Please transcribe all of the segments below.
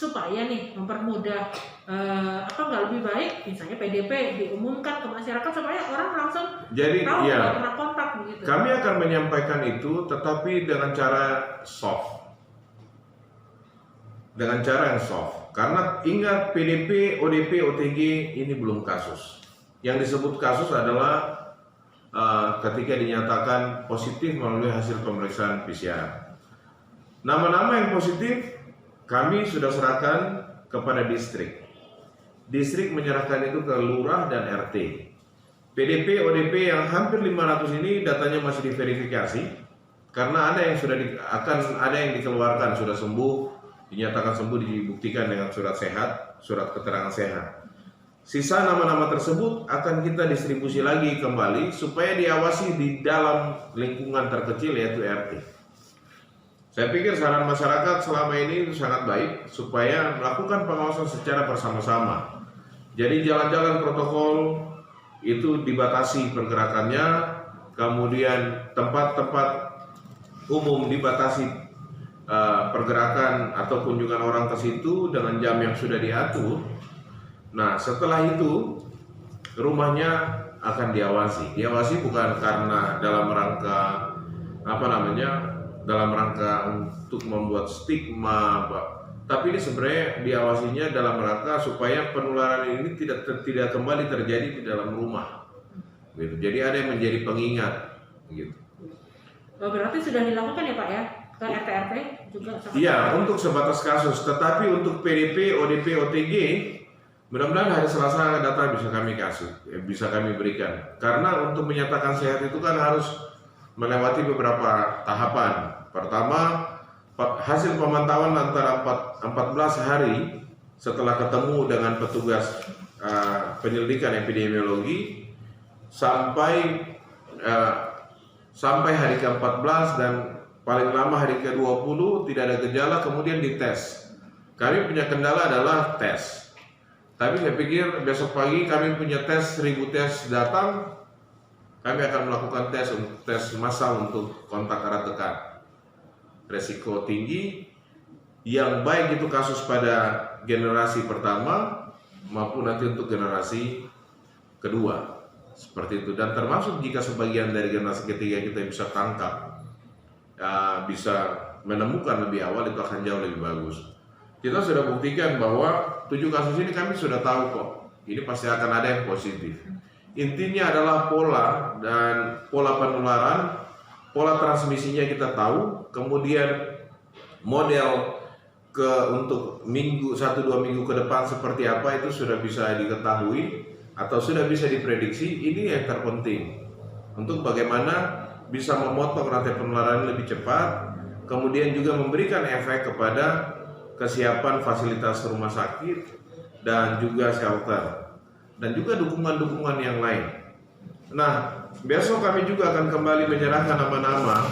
supaya nih mempermudah nggak lebih baik misalnya PDP diumumkan ke masyarakat supaya orang langsung tahu nggak pernah kontak begitu. Kami akan menyampaikan itu tetapi dengan cara soft. Dengan cara yang soft. Karena ingat PDP, ODP, OTG ini belum kasus. Yang disebut kasus adalah ketika dinyatakan positif melalui hasil pemeriksaan PCR. Nama-nama yang positif kami sudah serahkan kepada distrik. Distrik menyerahkan itu ke lurah dan RT. PDP, ODP yang hampir 500 ini datanya masih diverifikasi karena ada yang ada yang dikeluarkan sudah sembuh, dinyatakan sembuh, dibuktikan dengan surat sehat, surat keterangan sehat. Sisa nama-nama tersebut akan kita distribusi lagi kembali supaya diawasi di dalam lingkungan terkecil yaitu RT. Saya pikir saran masyarakat selama ini sangat baik supaya melakukan pengawasan secara bersama-sama. Jadi jalan-jalan protokol itu dibatasi pergerakannya, kemudian tempat-tempat umum dibatasi pergerakan atau kunjungan orang ke situ dengan jam yang sudah diatur. Nah, setelah itu rumahnya akan diawasi. Diawasi bukan karena dalam rangka dalam rangka untuk membuat stigma, tapi ini sebenarnya diawasinya dalam rangka supaya penularan ini tidak kembali terjadi di dalam rumah. Gitu. Jadi ada yang menjadi pengingat. Gitu. Berarti sudah dilakukan ya Pak ya? Ke RT-RT juga? Iya, untuk sebatas kasus. Tetapi untuk PDP, ODP, OTG, mudah-mudahan hari Selasa data bisa kami berikan. Karena untuk menyatakan sehat itu kan harus melewati beberapa tahapan. Pertama, hasil pemantauan antara 14 hari setelah ketemu dengan petugas penyelidikan epidemiologi sampai hari ke-14 dan paling lama hari ke-20 tidak ada gejala, kemudian dites. Kami punya kendala adalah tes. Tapi saya pikir besok pagi kami punya tes 1000 tes datang, kami akan melakukan tes massal untuk kontak erat dekat. Resiko tinggi, yang baik itu kasus pada generasi pertama maupun nanti untuk generasi kedua. Seperti itu, dan termasuk jika sebagian dari generasi ketiga kita bisa tangkap, bisa menemukan lebih awal, itu akan jauh lebih bagus. Kita sudah buktikan bahwa 7 kasus ini kami sudah tahu kok, ini pasti akan ada yang positif. Intinya adalah pola penularan, pola transmisinya kita tahu, kemudian model untuk 1-2 minggu ke depan seperti apa itu sudah bisa diketahui atau sudah bisa diprediksi. Ini yang terpenting untuk bagaimana bisa memotong rantai penularan lebih cepat, kemudian juga memberikan efek kepada kesiapan fasilitas rumah sakit dan juga shelter dan juga dukungan-dukungan yang lain. Nah, besok kami juga akan kembali menyerahkan nama-nama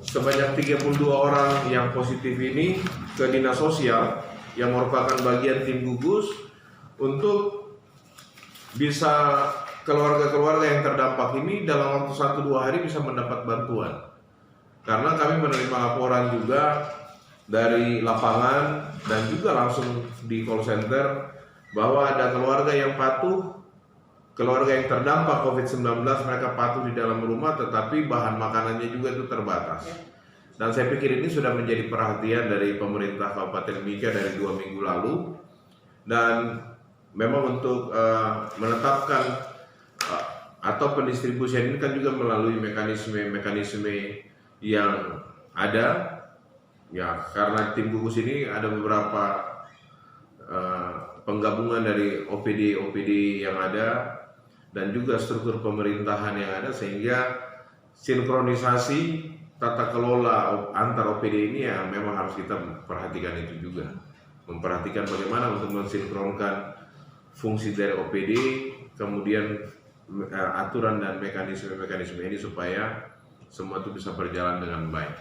sebanyak 32 orang yang positif ini ke Dinas Sosial yang merupakan bagian tim gugus untuk bisa keluarga-keluarga yang terdampak ini dalam waktu 1-2 hari bisa mendapat bantuan. Karena kami menerima laporan juga dari lapangan dan juga langsung di call center bahwa ada keluarga yang patuh, keluarga yang terdampak COVID-19, mereka patuh di dalam rumah tetapi bahan makanannya juga itu terbatas. Dan saya pikir ini sudah menjadi perhatian dari pemerintah Kabupaten Mimika dari 2 minggu lalu. Dan memang untuk menetapkan atau pendistribusian ini kan juga melalui mekanisme yang ada. Ya, karena tim gugus ini ada beberapa penggabungan dari OPD yang ada dan juga struktur pemerintahan yang ada, sehingga sinkronisasi tata kelola antar OPD ini ya memang harus kita perhatikan itu juga. Memperhatikan bagaimana untuk mensinkronkan fungsi dari OPD, kemudian aturan dan mekanisme ini supaya semua itu bisa berjalan dengan baik.